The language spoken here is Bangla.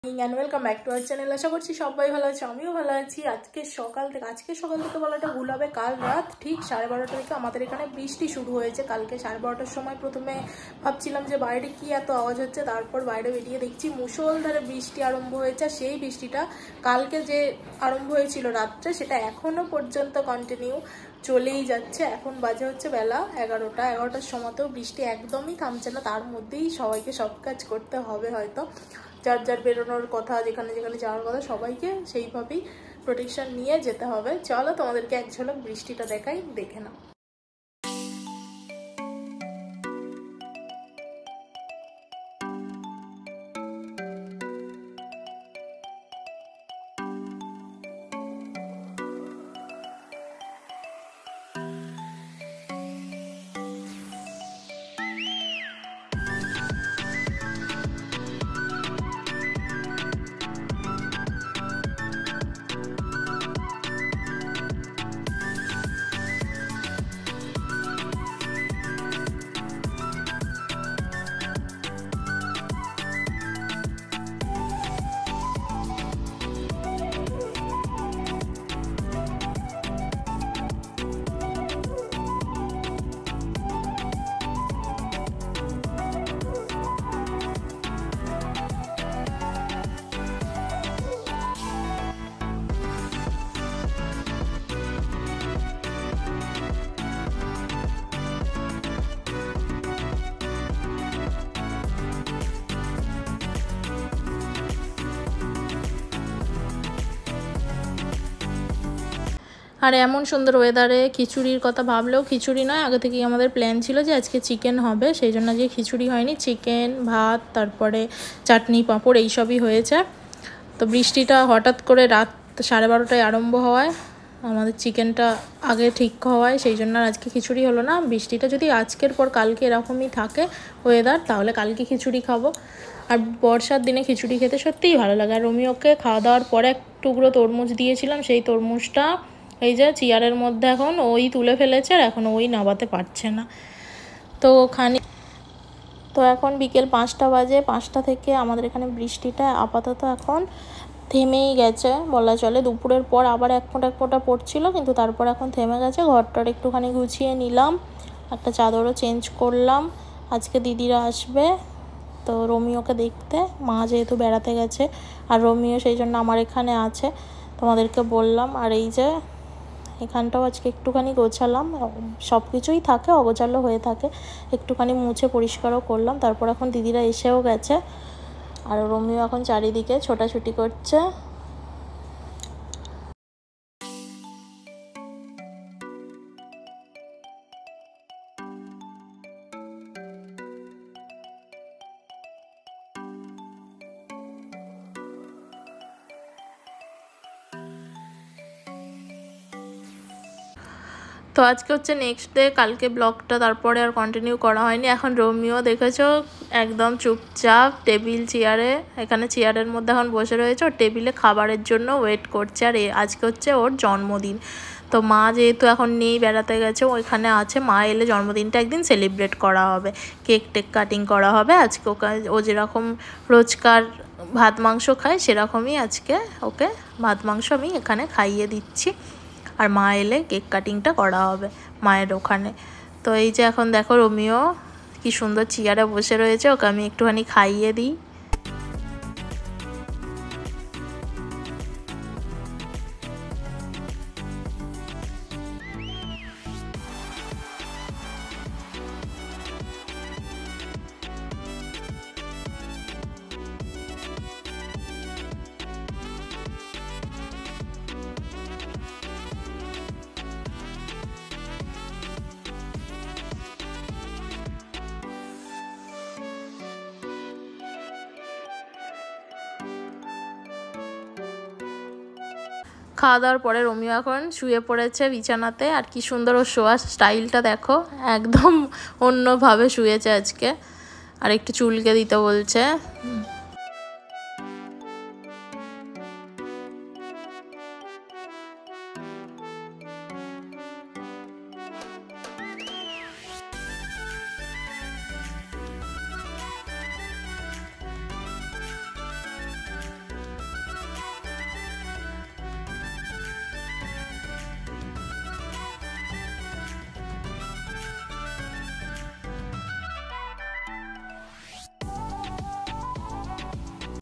and welcome back to our channel। আশা করছি সবাই ভালো আছে, আমিও ভালো আছি। আজকে সকাল থেকে বলাটা ভুল হবে, কাল রাত ঠিক 12:30 থেকে আমাদের এখানে বৃষ্টি শুরু হয়েছে। কালকে 12:30টার সময় প্রথমে ভাবছিলাম যে বাইরে কি এত আওয়াজ হচ্ছে, তারপর বাইরে বেরিয়ে দেখছি মুষলধারে বৃষ্টি আরম্ভ হয়েছে। সেই বৃষ্টিটা কালকে যে আরম্ভ হয়েছিল রাত্রে, সেটা এখনো পর্যন্ত কন্টিনিউ চলেই যাচ্ছে। এখন বাজে হচ্ছে বেলা 11টার সময়তেও বৃষ্টি একদমই থামছে না। তার মধ্যেই সবাইকে সব কাজ করতে হবে, হয়তো যার যার বেরোনোর কথা, যেখানে যেখানে যাওয়ার কথা সবাইকে সেইভাবেই প্রোটেকশন নিয়ে যেতে হবে। চলো তোমাদেরকে এক ঝলক বৃষ্টিটা দেখাই, দেখে নাও। আর এমন সুন্দর ওয়েদারে খিচুড়ির কথা ভাবলেও খিচুড়ি নয়, আগে থেকেই আমাদের প্ল্যান ছিল যে আজকে চিকেন হবে, সেই জন্য আজকে খিচুড়ি হয়নি, চিকেন ভাত তারপরে চাটনি পাঁপড় এইসবই হয়েছে। তো বৃষ্টিটা হঠাৎ করে রাত 12:30টায় আরম্ভ হওয়ায়, আমাদের চিকেনটা আগে ঠিক হওয়ায় সেই জন্য আর আজকে খিচুড়ি হলো না। বৃষ্টিটা যদি আজকের পর কালকে এরকমই থাকে ওয়েদার, তাহলে কালকে খিচুড়ি খাবো। আর বর্ষার দিনে খিচুড়ি খেতে সত্যিই ভালো লাগে। আর রোমিওকে খাওয়া দাওয়ার পরে এক টুকরো তরমুজ দিয়েছিলাম, সেই তরমুজটা এই যে চেয়ারের মধ্যে এখন ওই তুলে ফেলেছে, আর এখন ওই নামাতে পারছে না। তো এখন বিকেল 5টা বাজে। 5টা থেকে আমাদের এখানে বৃষ্টিটা আপাতত এখন থেমেই গেছে বলা চলে। দুপুরের পর আবার এক ফোঁটা পড়ছিল, কিন্তু তারপর এখন থেমে গেছে। ঘরটার একটুখানি গুছিয়ে নিলাম, একটা চাদরও চেঞ্জ করলাম। আজকে দিদিরা আসবে তো রোমিওকে দেখতে, মা যেহেতু বেড়াতে গেছে আর রোমিও সেই জন্য আমার এখানে আছে, তোমাদেরকে বললাম। আর এই যে এখানটাও আজকে একটুখানি গোছালাম, সব কিছুই থাকে অগোছালো হয়ে থাকে, একটুখানি মুছে পরিষ্কারও করলাম। তারপর এখন দিদিরা এসেও গেছে, আর রোমিও এখন চারিদিকে ছোটাছুটি করছে। তো আজকে হচ্ছে নেক্সট ডে, কালকে ব্লগটা তারপরে আর কন্টিনিউ করা হয়নি। এখন রোমিও দেখেছো একদম চুপচাপ টেবিল চেয়ারে, এখানে চেয়ারের মধ্যে এখন বসে রয়েছে, ওর টেবিলে খাবারের জন্য ওয়েট করছে। আর আজকে হচ্ছে ওর জন্মদিন। তো মা যেহেতু এখন নেই, বেড়াতে গেছে, ওইখানে আছে। মা এলে জন্মদিনটা একদিন সেলিব্রেট করা হবে, কেক টেক কাটিং করা হবে। আজকে ও যেরকম রোজকার ভাত মাংস খায়, সেরকমই আজকে ওকে ভাত মাংস আমি এখানে খাইয়ে দিচ্ছি। আর মা এলে কেক কাটিংটা করা হবে মায়ের ওখানে। তো এই যে এখন দেখো রোমিও কি সুন্দর চেয়ারে বসে রয়েছে, ওকে আমি একটুখানি খাইয়ে দিই। খাওয়া দাওয়ার পরে রোমিও এখন শুয়ে পড়েছে বিছানাতে। আর কি সুন্দর ওর শোয়ার স্টাইলটা দেখো, একদম অন্যভাবে শুয়েছে আজকে। আর একটু চুলকে দিতে বলছে।